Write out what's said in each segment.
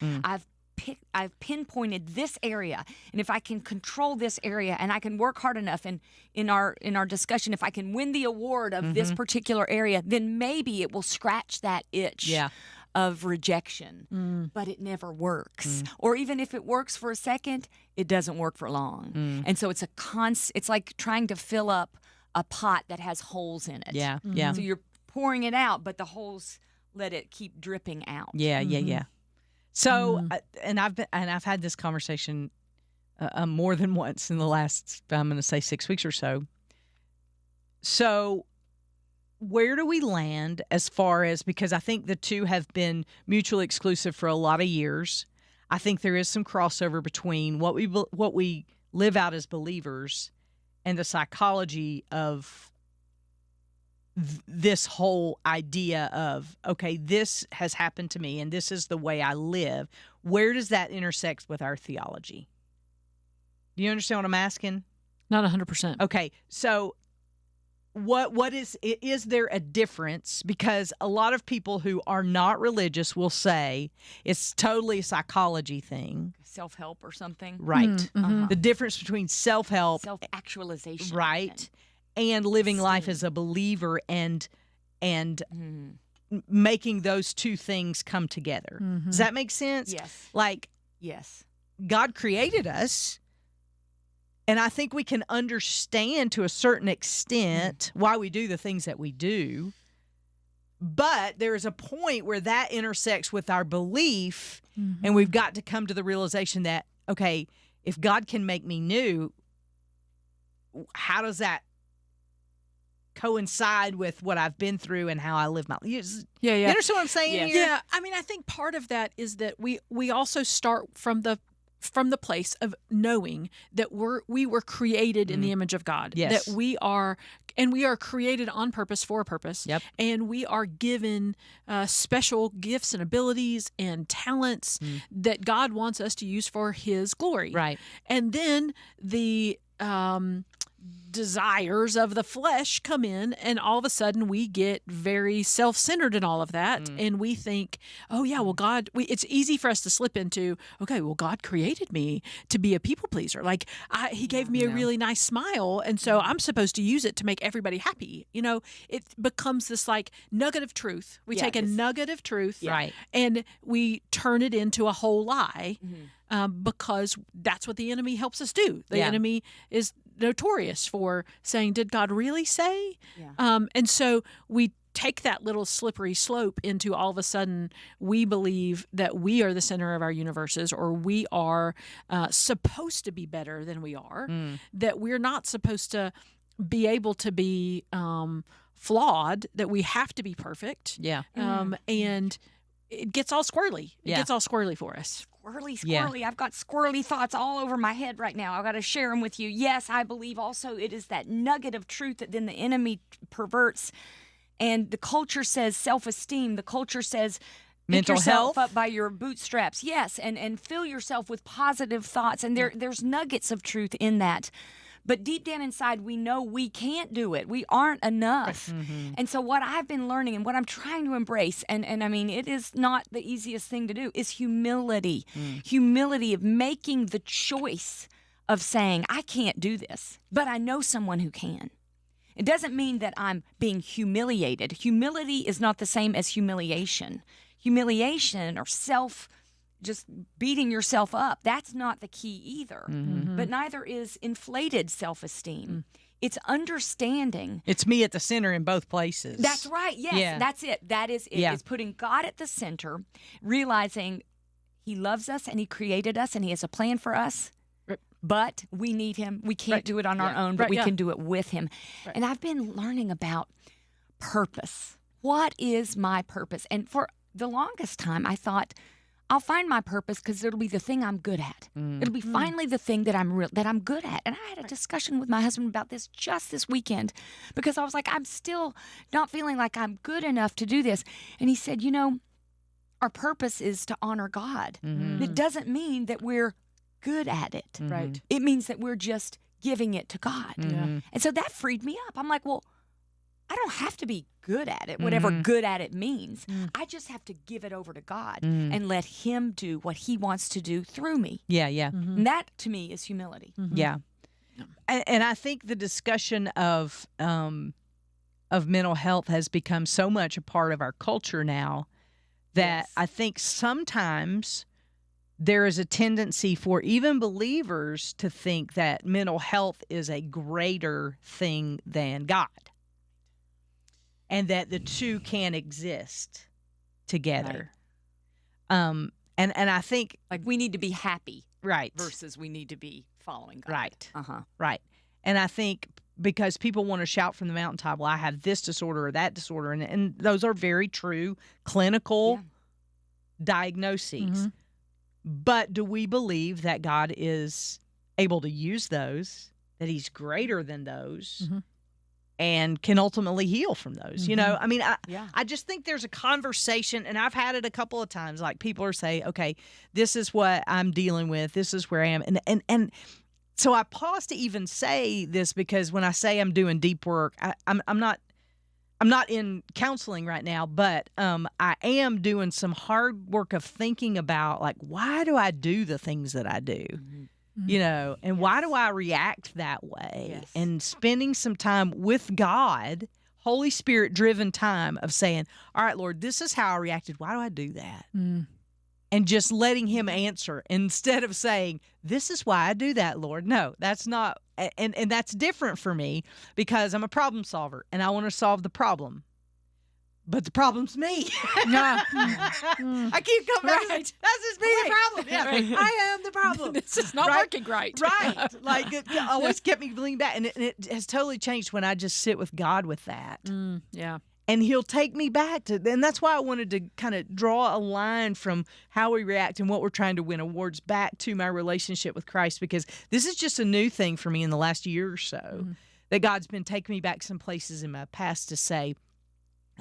I've pinpointed this area, and if I can control this area, and I can work hard enough, and in our discussion, if I can win the award of this particular area, then maybe it will scratch that itch of rejection. But it never works. Or even if it works for a second, it doesn't work for long. And so it's it's like trying to fill up a pot that has holes in it. So you're pouring it out, but the holes let it keep dripping out. So, and I've had this conversation more than once in the last, I'm going to say 6 weeks or so. So, where do we land as far as, because I think the two have been mutually exclusive for a lot of years. I think there is some crossover between what we live out as believers and the psychology of this whole idea of, okay, this has happened to me and this is the way I live. Where does that intersect with our theology? Do you understand what I'm asking? Not 100%. Okay, so what is there a difference? Because a lot of people who are not religious will say it's totally a psychology thing. Self-help or something. Right. The difference between self-help, self-actualization. Right. And living life as a believer and making those two things come together. Does that make sense? Yes. Yes. God created us, and I think we can understand to a certain extent why we do the things that we do. But there is a point where that intersects with our belief, and we've got to come to the realization that, okay, if God can make me new, how does that coincide with what I've been through and how I live my life? You understand what I'm saying here? Yeah. I mean, I think part of that is that we also start from the place of knowing that we were created in the image of God. Yes. That we are created on purpose for a purpose. Yep. And we are given special gifts and abilities and talents that God wants us to use for His glory. Right. And then the desires of the flesh come in, and all of a sudden we get very self-centered in all of that, and we think, oh yeah, well God, it's easy for us to slip into, okay, well God created me to be a people pleaser. Like He gave me a really nice smile, and so I'm supposed to use it to make everybody happy. You know, it becomes this like nugget of truth. We take a nugget of truth, right, and we turn it into a whole lie. Because that's what the enemy helps us do. The enemy is notorious for saying, did God really say? And so we take that little slippery slope into all of a sudden we believe that we are the center of our universes, or we are supposed to be better than we are, that we're not supposed to be able to be flawed, that we have to be perfect. And it gets all squirrely. It gets all squirrely for us. Squirrely. I've got squirrely thoughts all over my head right now. I've got to share them with you. Yes, I believe also it is that nugget of truth that then the enemy perverts. And the culture says self-esteem. The culture says mental pick yourself health up by your bootstraps. Yes, and fill yourself with positive thoughts. And there's nuggets of truth in that. But deep down inside, we know we can't do it. We aren't enough. And so what I've been learning and what I'm trying to embrace, and I mean, it is not the easiest thing to do, is humility. Humility of making the choice of saying, I can't do this, but I know someone who can. It doesn't mean that I'm being humiliated. Humility is not the same as humiliation. Humiliation or just beating yourself up, that's not the key either. But neither is inflated self-esteem. It's understanding. It's me at the center in both places. That's right. Yes, that's it. That is it. It's putting God at the center, realizing He loves us and He created us and He has a plan for us. But we need Him. We can't do it on our own, but we can do it with Him. And I've been learning about purpose. What is my purpose? And for the longest time, I thought, I'll find my purpose because it'll be the thing I'm good at. It'll be finally the thing that I'm good at. And I had a discussion with my husband about this just this weekend because I was like, I'm still not feeling like I'm good enough to do this. And he said, you know, our purpose is to honor God. It doesn't mean that we're good at it. Right. It means that we're just giving it to God. And so that freed me up. I'm like, well, I don't have to be good at it, whatever good at it means. I just have to give it over to God and let Him do what He wants to do through me. Yeah, yeah. And that, to me, is humility. Yeah. And I think the discussion of mental health has become so much a part of our culture now that I think sometimes there is a tendency for even believers to think that mental health is a greater thing than God, and that the two can exist together. Right. And I think, like, we need to be happy, right, versus we need to be following God. Right. Right. And I think because people want to shout from the mountaintop, well, I have this disorder or that disorder, and those are very true clinical diagnoses. But do we believe that God is able to use those, that He's greater than those, and can ultimately heal from those? You know, I mean, I just think there's a conversation, and I've had it a couple of times, like people are saying, okay, this is what I'm dealing with, this is where I am. And so I pause to even say this, because when I say I'm doing deep work, I'm not in counseling right now, but I am doing some hard work of thinking about, like, why do I do the things that I do? You know, and why do I react that way? And spending some time with God, Holy Spirit driven time of saying, all right, Lord, this is how I reacted. Why do I do that? And just letting Him answer, instead of saying, this is why I do that, Lord. No, that's not. And that's different for me, because I'm a problem solver and I want to solve the problem. But the problem's me. I keep coming back. That's just me, the problem. Yeah. I am the problem. This is not working right. Right. Like, it always kept me leaning back. And it has totally changed when I just sit with God with that. Yeah. And He'll take me back to, and that's why I wanted to kind of draw a line from how we react and what we're trying to win awards back to my relationship with Christ, because this is just a new thing for me in the last year or so, that God's been taking me back some places in my past to say,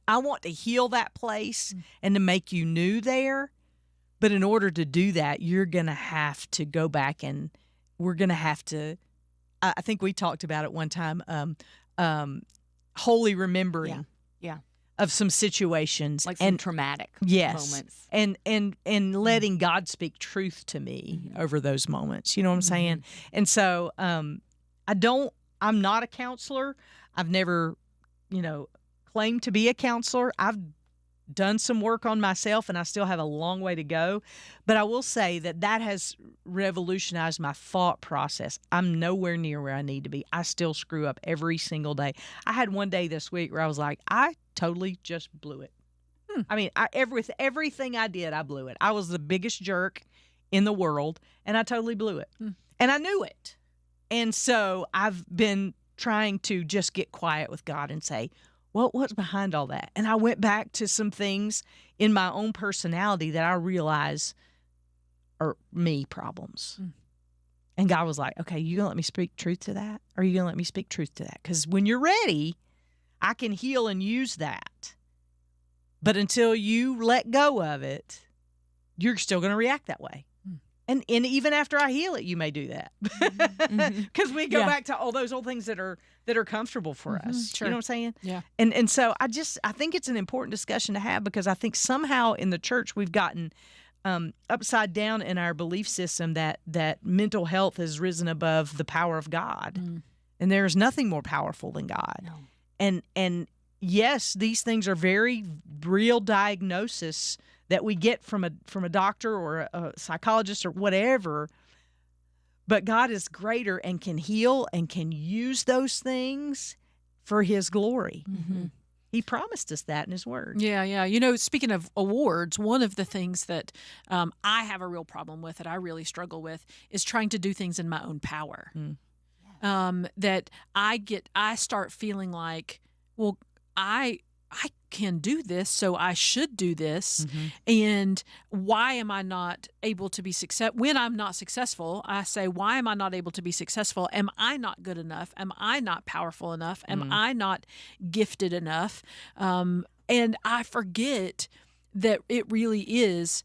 I want to heal that place and to make you new there. But in order to do that, you're going to have to go back, and we're going to have to, I think we talked about it one time, holy remembering. Yeah. Of some situations, like some traumatic moments, and letting God speak truth to me over those moments. You know what I'm saying? And so I'm not a counselor. I've never, claimed to be a counselor. I've done some work on myself, and I still have a long way to go. But I will say that has revolutionized my thought process. I'm nowhere near where I need to be. I still screw up every single day. I had one day this week where I was like, I totally just blew it. I mean, everything I did, I blew it. I was the biggest jerk in the world, and I totally blew it. And I knew it. And so I've been trying to just get quiet with God and say, well, what's behind all that? And I went back to some things in my own personality that I realize are me problems. And God was like, okay, you going to let me speak truth to that? Or are you going to let me speak truth to that? Because when you're ready, I can heal and use that. But until you let go of it, you're still going to react that way. And even after I heal it, you may do that. Because we go back to all those old things that are comfortable for us. Sure. You know what I'm saying? Yeah. And so I think it's an important discussion to have, because I think somehow in the church we've gotten upside down in our belief system that mental health has risen above the power of God. And there is nothing more powerful than God. No. And yes, these things are very real diagnosis that we get from a doctor or a psychologist or whatever, but God is greater and can heal and can use those things for His glory. He promised us that in His Word. Yeah. Speaking of awards, one of the things that I have a real problem with, that I really struggle with, is trying to do things in my own power. That I start feeling like, well, I can do this, so I should do this. And why am I not able to be successful? When I'm not successful, I say, why am I not able to be successful? Am I not good enough? Am I not powerful enough? Am I not gifted enough? And I forget that it really is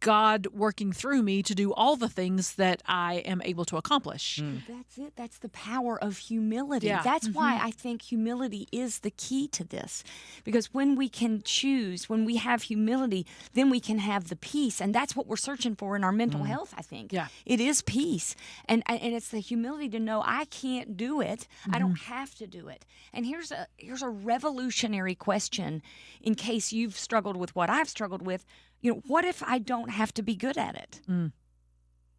God working through me to do all the things that I am able to accomplish. That's it. That's the power of humility. Yeah. That's why I think humility is the key to this. Because when we can choose, when we have humility, then we can have the peace. And that's what we're searching for in our mental health, I think. Yeah. It is peace. And it's the humility to know I can't do it. I don't have to do it. And here's a revolutionary question in case you've struggled with what I've struggled with. What if I don't have to be good at it?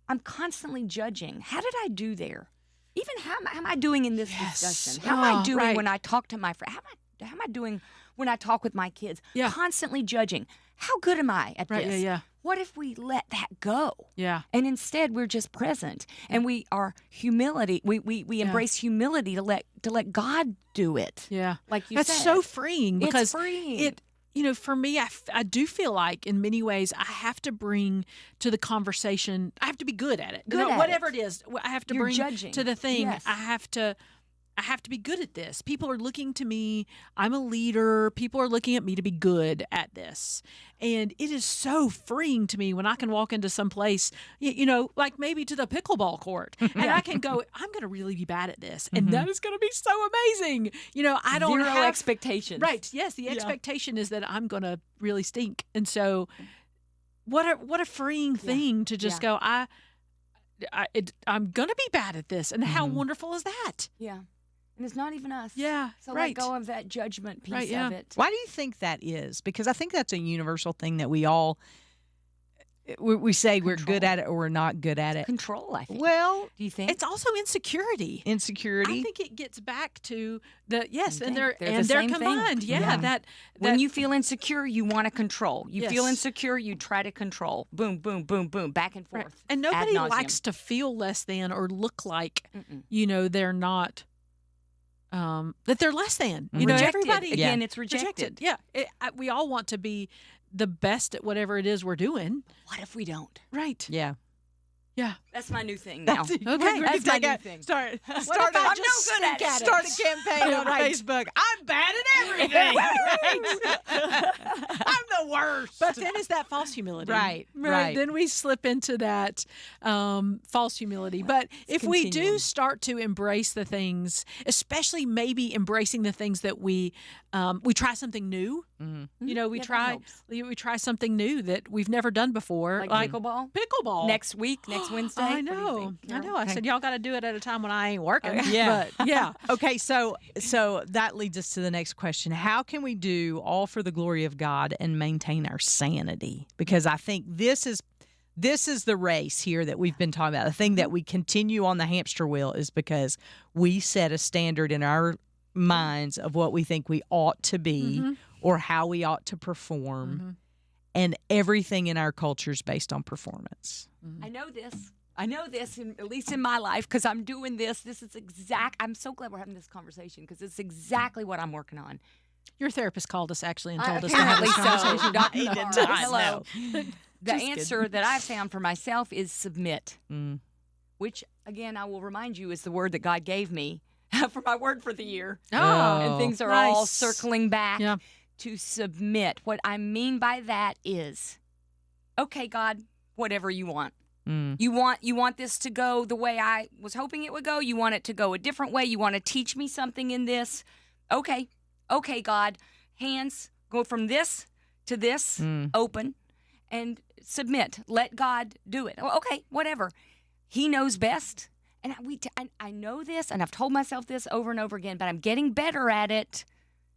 I'm constantly judging. How did I do there? Even how am I doing in this discussion? How am I doing when I talk to my friend? How am I doing when I talk with my kids? Yeah. Constantly judging. How good am I at this? Yeah. What if we let that go? Yeah. And instead we're just present and we are humility. We embrace humility to let God do it. Yeah. Like you That's said. so freeing because it's freeing. for me, I do feel like in many ways I have to bring to the conversation, I have to be good at it. Good at whatever it. it is, I have to You're bring judging. to the thing. Yes. I have to be good at this. People are looking to me. I'm a leader. People are looking at me to be good at this. And it is so freeing to me when I can walk into some place, like maybe to the pickleball court, and I can go, I'm going to really be bad at this. And that is going to be so amazing. I don't Zero have expectations. Right. Yes. The expectation is that I'm going to really stink. And so what a freeing thing to just go, I'm going to be bad at this. And how wonderful is that? Yeah. And it's not even us. Yeah. So right. let go of that judgment piece Right, yeah. of it. Why do you think that is? Because I think that's a universal thing that we all we say we're good at it or we're not good at it. Control, I think. Well, do you think? It's also insecurity. Insecurity. I think it gets back to the and They're they're the same combined. thing. Yeah, Yeah. that when you feel insecure, you want to control. You feel Yes. insecure, you try to control. Boom, boom, boom, boom, back and forth. right. And ad nobody nauseum. likes to feel less than or look like they're not that they're less than. Rejected. Everybody Again, it's rejected. Yeah, we all want to be the best at whatever it is we're doing. What if we don't? Right. Yeah. Yeah. That's my new thing now. Okay. That's my new thing. Start I'm no good at it. Start a campaign on Facebook. I'm bad at everything. I'm the worst. But then is that false humility? Right. Then we slip into that false humility. But if we do start to embrace the things, especially maybe embracing the things that we try something new. Mm-hmm. We try something new that we've never done before, Like pickleball? Pickleball Next week, next Wednesday? I What do you know. think, I Carol? know. I said y'all got to do it at a time when I ain't working. Yeah. But yeah. Okay, so that leads us to the next question. How can we do all for the glory of God and maintain our sanity? Because I think this is the race here that we've been talking about. The thing that we continue on the hamster wheel is because we set a standard in our minds of what we think we ought to be or how we ought to perform. And everything in our culture is based on performance. I know this, at least in my life, because I'm doing this. This is I'm so glad we're having this conversation because it's exactly what I'm working on. Your therapist called us actually and told us to have Apparently this so. conversation. Dr. He did Laura, not hello. know. The answer that I found for myself is submit, which, again, I will remind you is the word that God gave me for my word for the year. Oh, And things are all nice. circling back Yeah. to submit. What I mean by that is, okay, God, whatever you want. You want this to go the way I was hoping it would go? You want it to go a different way? You want to teach me something in this? Okay, God. Hands go from this to this, open, and submit. Let God do it. Okay, whatever. He knows best. And I know this, and I've told myself this over and over again, but I'm getting better at it.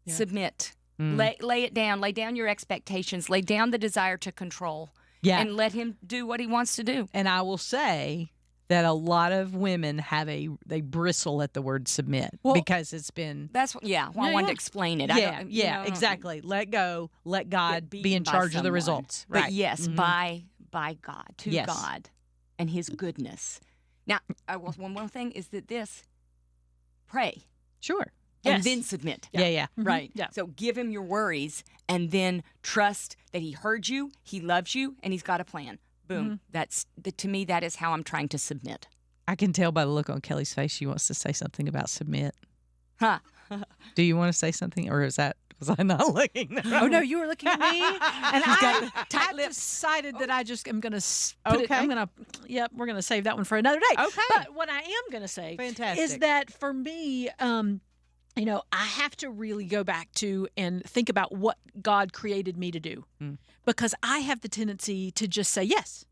Yeah. Submit. Lay it down. Lay down your expectations. Lay down the desire to control. Yeah. And let him do what he wants to do. And I will say that a lot of women they bristle at the word submit because it's been. That's what, I wanted to explain it. Exactly. Let go. Let God be in by charge of the someone. results. But Right. yes, by God, to Yes. God and his goodness. Now, one more thing is that pray. Sure. And Yes. then submit. Yeah. Right. Yeah. So give him your worries and then trust that he heard you, he loves you, and he's got a plan. Boom. To me, that is how I'm trying to submit. I can tell by the look on Kelly's face she wants to say something about submit. Huh. Do you want to say something, or was Was I not looking? Oh no, you were looking at me, and tight I decided that I just am going to put it. Okay. I'm going to. Yep, we're going to save that one for another day. Okay. But what I am going to say is that for me, you know, I have to really go back to and think about what God created me to do, because I have the tendency to just say yes.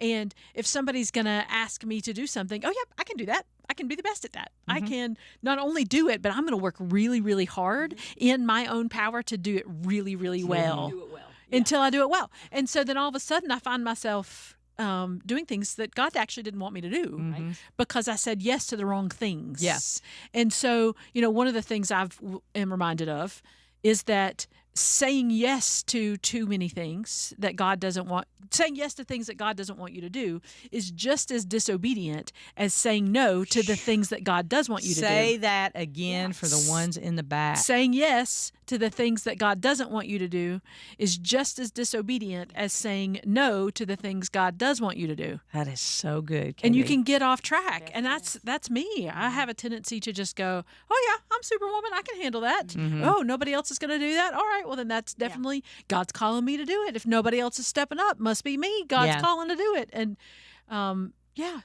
And if somebody's going to ask me to do something, oh, yeah, I can do that. I can be the best at that. I can not only do it, but I'm going to work really, really hard in my own power to do it really, really well. Do it well. Until I do it well. And so then all of a sudden I find myself doing things that God actually didn't want me to do because I said yes to the wrong things. Yes. And so, you know, one of the things am reminded of is that saying yes to too many things that God doesn't want, saying yes to things that God doesn't want you to do is just as disobedient as saying no to the things that God does want you to do. Say that again for the ones in the back. Saying yes to the things that God doesn't want you to do is just as disobedient as saying no to the things God does want you to do. That is so good, Katie. And you can get off track. And that's me. I have a tendency to just go, oh, yeah, I'm Superwoman. I can handle that. Oh, nobody else is going to do that? All right, well, then that's definitely God's calling me to do it. If nobody else is stepping up, must be me. God's calling to do it. And,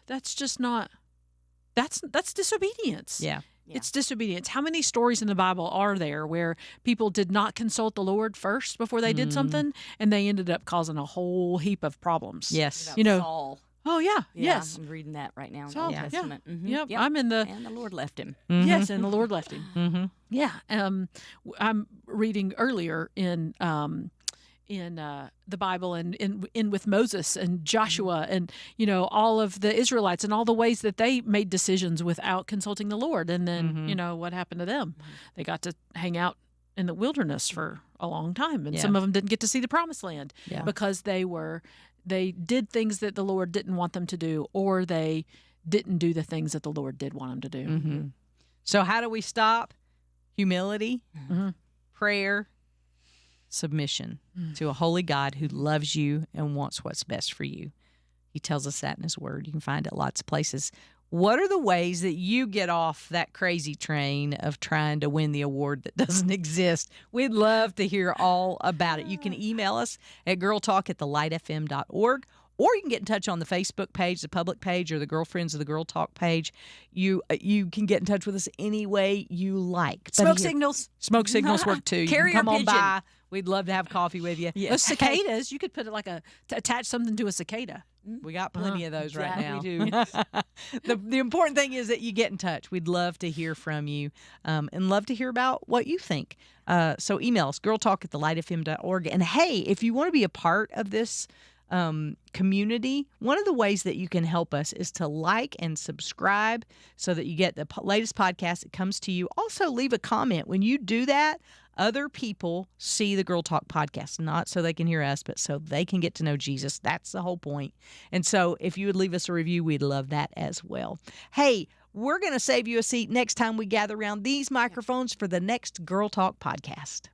that's just not, that's disobedience. Yeah. It's disobedience. How many stories in the Bible are there where people did not consult the Lord first before they did something, and they ended up causing a whole heap of problems? Yes. About You know, Saul. Oh, yeah. Yes. I'm reading that right now in the Saul, Old yeah. Testament. Yep. I'm in the... And the Lord left him. Yes, and the Lord left him. Yeah. I'm reading earlier in the Bible and in with Moses and Joshua and, you know, all of the Israelites and all the ways that they made decisions without consulting the Lord. And then, you know, what happened to them? They got to hang out in the wilderness for a long time. And some of them didn't get to see the promised land because they did things that the Lord didn't want them to do, or they didn't do the things that the Lord did want them to do. So how do we stop? Humility, prayer, submission to a holy God who loves you and wants what's best for you. He tells us that in his word. You can find it lots of places. What are the ways that you get off that crazy train of trying to win the award that doesn't exist? We'd love to hear all about it. You can email us at girltalk@thelightfm.org, or you can get in touch on the Facebook page, the public page, or the Girlfriends of the Girl Talk page. You can get in touch with us any way you like. Smoke signals. Smoke signals work too. Carrier you can come on pigeon. by. We'd love to have coffee with you. Those cicadas, you could put it attach something to a cicada. We got plenty of those right now. We do. The important thing is that you get in touch. We'd love to hear from you and love to hear about what you think. So email us, girltalk@thelightfm.org. And hey, if you want to be a part of this community, one of the ways that you can help us is to like and subscribe so that you get the latest podcast that comes to you. Also, leave a comment. When you do that, other people see the Girl Talk podcast, not so they can hear us, but so they can get to know Jesus. That's the whole point. And so if you would leave us a review, we'd love that as well. Hey, we're going to save you a seat next time we gather around these microphones for the next Girl Talk podcast.